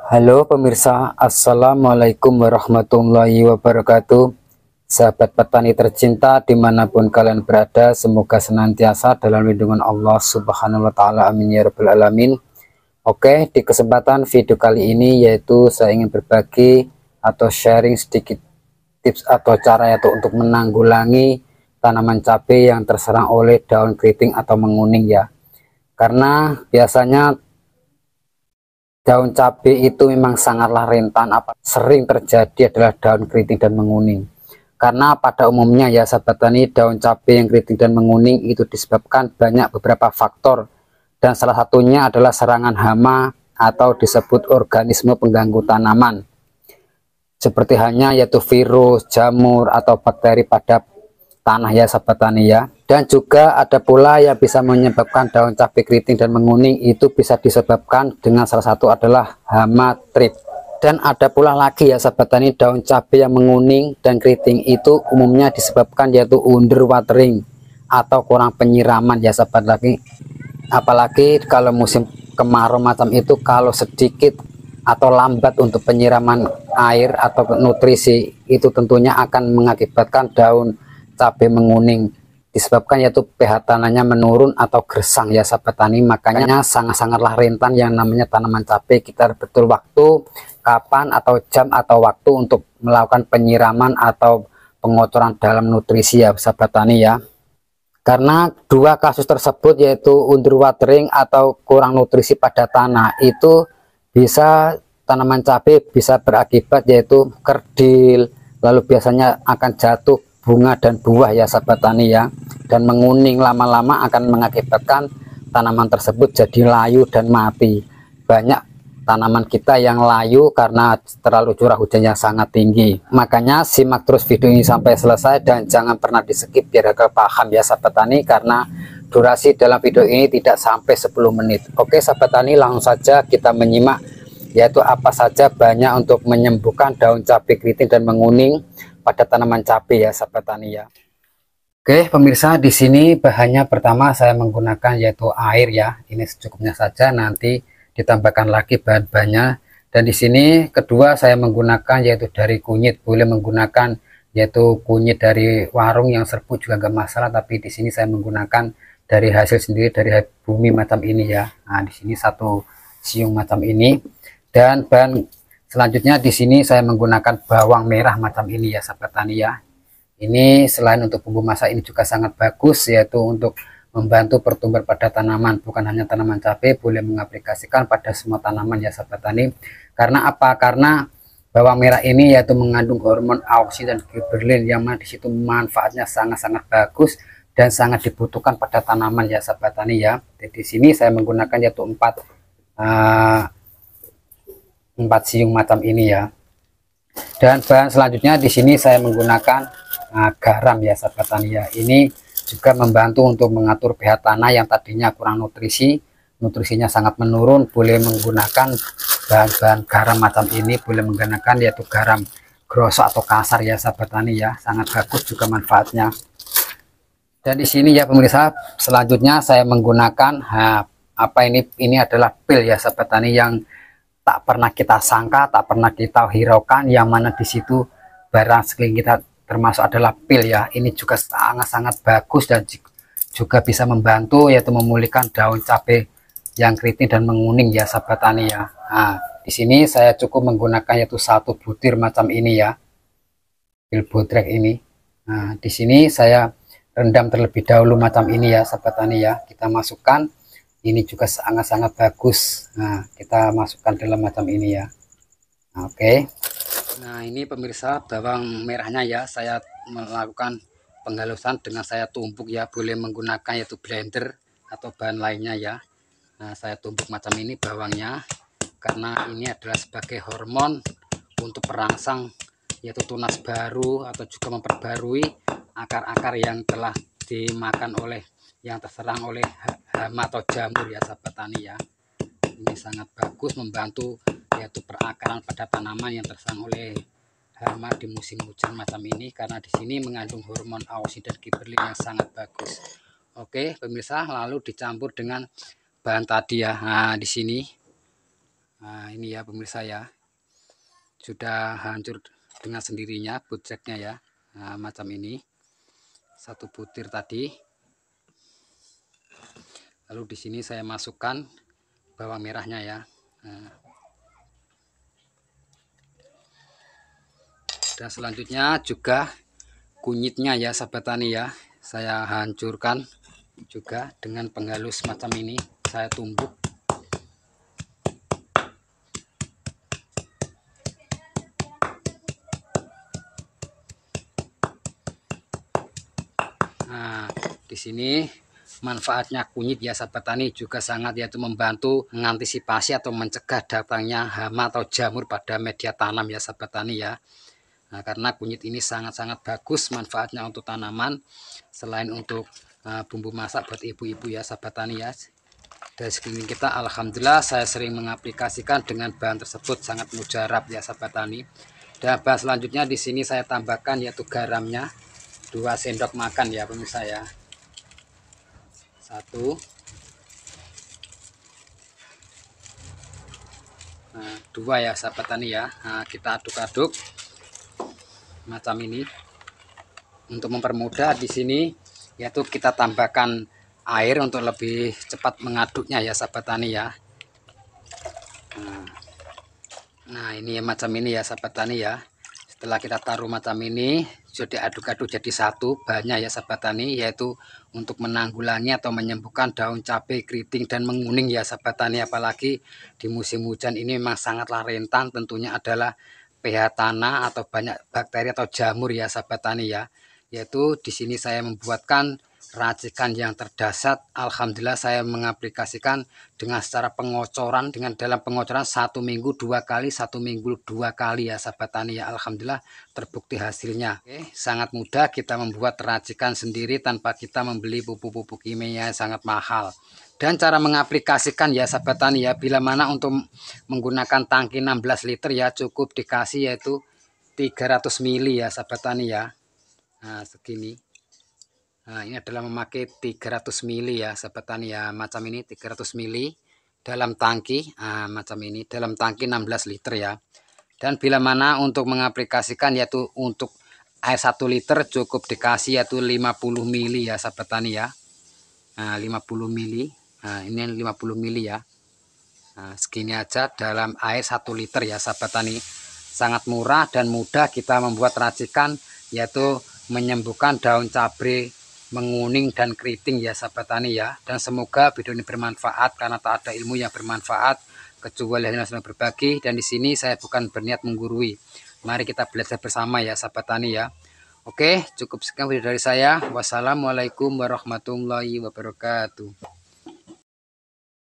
Halo pemirsa, Assalamualaikum warahmatullahi wabarakatuh. Sahabat petani tercinta dimanapun kalian berada, semoga senantiasa dalam lindungan Allah Subhanahu wa Ta'ala, amin ya rabbal alamin. Oke, di kesempatan video kali ini yaitu saya ingin berbagi atau sharing sedikit tips atau cara yaitu untuk menanggulangi tanaman cabai yang terserang oleh daun keriting atau menguning ya. Karena biasanya daun cabai itu memang sangatlah rentan, sering terjadi adalah daun keriting dan menguning. Karena pada umumnya ya sahabat tani, daun cabai yang keriting dan menguning itu disebabkan banyak beberapa faktor, dan salah satunya adalah serangan hama atau disebut organisme pengganggu tanaman, seperti halnya yaitu virus, jamur, atau bakteri pada tanah ya sahabat tani ya. Dan juga ada pula yang bisa menyebabkan daun cabai keriting dan menguning, itu bisa disebabkan dengan salah satu adalah hama trip. Dan ada pula lagi ya sahabat tani, daun cabai yang menguning dan keriting itu umumnya disebabkan yaitu under watering atau kurang penyiraman ya sahabat lagi. Apalagi kalau musim kemarau macam itu, kalau sedikit atau lambat untuk penyiraman air atau nutrisi, itu tentunya akan mengakibatkan daun cabai menguning, disebabkan yaitu pH tanahnya menurun atau gersang ya sahabat tani. Makanya sangat-sangatlah rentan yang namanya tanaman cabai. Kita betul waktu kapan atau jam atau waktu untuk melakukan penyiraman atau pengocoran dalam nutrisi ya sahabat tani ya. Karena dua kasus tersebut yaitu underwatering atau kurang nutrisi pada tanah, itu bisa tanaman cabai bisa berakibat yaitu kerdil, lalu biasanya akan jatuh bunga dan buah ya sahabat tani ya, dan menguning lama-lama akan mengakibatkan tanaman tersebut jadi layu dan mati. Banyak tanaman kita yang layu karena terlalu curah hujan yang sangat tinggi. Makanya simak terus video ini sampai selesai dan jangan pernah di skip biar agak paham ya sahabat tani, karena durasi dalam video ini tidak sampai 10 menit. Oke sahabat tani, langsung saja kita menyimak yaitu apa saja banyak untuk menyembuhkan daun cabai keriting dan menguning pada tanaman cabai ya sahabat tani ya. Oke pemirsa, di sini bahannya pertama saya menggunakan yaitu air ya. Ini secukupnya saja, nanti ditambahkan lagi bahan-bahannya. Dan di sini kedua saya menggunakan yaitu dari kunyit, boleh menggunakan yaitu kunyit dari warung yang serbuk juga enggak masalah, tapi di sini saya menggunakan dari hasil sendiri dari bumi macam ini ya. Nah, di sini satu siung macam ini. Dan bahan selanjutnya di sini saya menggunakan bawang merah macam ini ya sahabat tani ya. Ini selain untuk bumbu masak, ini juga sangat bagus yaitu untuk membantu pertumbuhan pada tanaman, bukan hanya tanaman cabai, boleh mengaplikasikan pada semua tanaman ya sahabat tani. Karena apa? Karena bawang merah ini yaitu mengandung hormon auxin dan gibberellin, yang mana disitu manfaatnya sangat-sangat bagus dan sangat dibutuhkan pada tanaman ya sahabat tani ya. Jadi di sini saya menggunakan yaitu 4 siung macam ini ya. Dan bahan selanjutnya di sini saya menggunakan garam ya sahabat tani ya. Ini juga membantu untuk mengatur pH tanah yang tadinya kurang nutrisinya sangat menurun. Boleh menggunakan bahan-bahan garam macam ini, boleh menggunakan yaitu garam grosok atau kasar ya sahabat tani ya, sangat bagus juga manfaatnya. Dan di sini ya pemirsa, selanjutnya saya menggunakan ini adalah pil ya sahabat tani, yang tak pernah kita sangka, tak pernah kita hiraukan, yang mana di situ barang sekeliling kita termasuk adalah pil ya. Ini juga sangat-sangat bagus dan juga bisa membantu yaitu memulihkan daun cabai yang keriting dan menguning ya sahabat tani ya. Nah, di sini saya cukup menggunakan yaitu 1 butir macam ini ya, pil bodrek ini. Nah, di sini saya rendam terlebih dahulu macam ini ya sahabat tani ya. Kita masukkan, ini juga sangat-sangat bagus. Nah, kita masukkan dalam macam ini ya. Nah, oke. Nah, ini pemirsa bawang merahnya ya, saya melakukan penghalusan dengan saya tumbuk ya, boleh menggunakan yaitu blender atau bahan lainnya ya. Nah, saya tumbuk macam ini bawangnya, karena ini adalah sebagai hormon untuk perangsang yaitu tunas baru atau juga memperbarui akar-akar yang telah dimakan oleh, yang terserang oleh hama atau jamur ya sahabat tani ya. Ini sangat bagus membantu yaitu perakaran pada tanaman yang terserang oleh hama di musim hujan macam ini, karena di sini mengandung hormon auxin dan gibberellin yang sangat bagus. Oke pemirsa, lalu dicampur dengan bahan tadi ya. Nah, di sini Nah, ini ya pemirsa ya, sudah hancur dengan sendirinya bujreknya ya. Nah, macam ini satu butir tadi. Lalu di sini saya masukkan bawang merahnya ya. Nah, dan selanjutnya juga kunyitnya ya sahabat tani ya, saya hancurkan juga dengan penghalus macam ini, saya tumbuk. Nah, di sini manfaatnya kunyit ya sahabat tani juga sangat, yaitu membantu mengantisipasi atau mencegah datangnya hama atau jamur pada media tanam ya sahabat tani ya. Nah, karena kunyit ini sangat-sangat bagus manfaatnya untuk tanaman, selain untuk bumbu masak buat ibu-ibu ya sahabat tani ya. Dari sekeliling kita alhamdulillah saya sering mengaplikasikan dengan bahan tersebut, sangat mujarab ya sahabat tani. Dan bahan selanjutnya di sini saya tambahkan yaitu garamnya 2 sendok makan ya pemirsa ya. 1, nah, 2 ya sahabat tani ya. Nah, kita aduk-aduk macam ini. Untuk mempermudah di sini yaitu kita tambahkan air untuk lebih cepat mengaduknya ya sahabat tani ya. Nah ini ya macam ini ya sahabat tani ya. Setelah kita taruh macam ini sudah aduk-aduk jadi satu bahannya ya sahabat tani, yaitu untuk menanggulangi atau menyembuhkan daun cabai keriting dan menguning ya sahabat tani. Apalagi di musim hujan ini memang sangatlah rentan tentunya adalah pH tanah atau banyak bakteri atau jamur ya sahabat tani ya. Yaitu di sini saya membuatkan racikan yang terdasar. Alhamdulillah saya mengaplikasikan dengan secara pengocoran, dengan dalam pengocoran 1 minggu 2 kali, 1 minggu 2 kali ya sahabat tani ya. Alhamdulillah terbukti hasilnya. Oke, sangat mudah kita membuat racikan sendiri tanpa kita membeli pupuk-pupuk kimia yang sangat mahal. Dan cara mengaplikasikan ya sahabat tani ya, bila mana untuk menggunakan tangki 16 liter ya cukup dikasih yaitu 300 mili ya sahabat tani ya. Nah segini. Nah ini adalah memakai 300 mili ya sahabat tani ya, macam ini 300 mili dalam tangki, macam ini dalam tangki 16 liter ya. Dan bila mana untuk mengaplikasikan yaitu untuk air 1 liter cukup dikasih yaitu 50 mili ya sahabat tani ya. Nah 50 mili, nah ini 50 mili ya. Nah segini aja dalam air 1 liter ya sahabat tani. Sangat murah dan mudah kita membuat racikan, yaitu menyembuhkan daun cabai menguning dan keriting ya sahabat tani ya. Dan semoga video ini bermanfaat, karena tak ada ilmu yang bermanfaat kecuali hanya sedang berbagi. Dan di sini saya bukan berniat menggurui, mari kita belajar bersama ya sahabat tani ya. Oke, cukup sekian video dari saya. Wassalamualaikum warahmatullahi wabarakatuh.